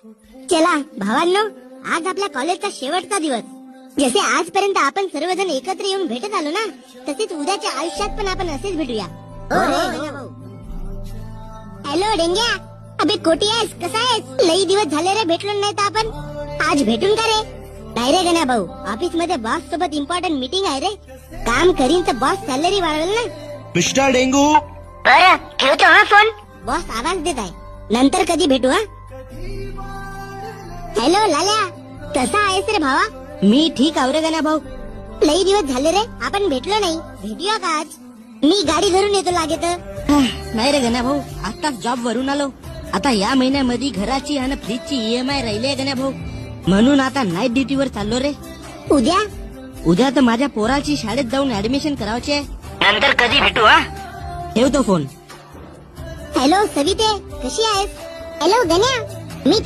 चला भावांनो, आज आपल्या कॉलेजचा शेवटचा दिवस. जसे आजपर्यंत आपण सर्वजण एकत्र येऊन भेटत आलो ना, तसेच उद्याच्या आयुष्यात पण आपण असेच भेटूया. हॅलो डेंग्या, अबे कोटी आहेस, कसा आहेस? लई दिवस झाले रे भेटलो नाही तर आपण. आज भेटून का रे? नाही रे गण्या भाऊ, ऑफिस मध्ये बॉस सोबत इम्पॉर्टंट मीटिंग आहे रे. काम करीन तर बॉस सॅलरी वाढवेल ना. मिस्टर डेंगू, बरं ठेवतो हा फोन. बॉस आवाज देत आहे, नंतर कधी भेटू हा. हॅलो लाल्या, कसा आहेस रे भावा? मी ठीक आहो रे गण्या भाऊ. लई दिवस झाले रे आपण भेटलो नाही, भेटूया का आज? मी गाडी धरून येतो लागे तर. नाही रे गण्या भाऊ, आताच जॉब वरून आलो. आता या महिन्यामध्ये घराची आणि फ्रीजची EMI राहिली आहे गण्या भाऊ, म्हणून आता नाईट ड्युटीवर चाललो रे. उद्या तर माझ्या पोराची शाळेत जाऊन ऍडमिशन करावची आहे. नंतर कधी भेटू हा. ठेवतो फोन. हॅलो सविते, कशी आहेस? हॅलो गण्या, मी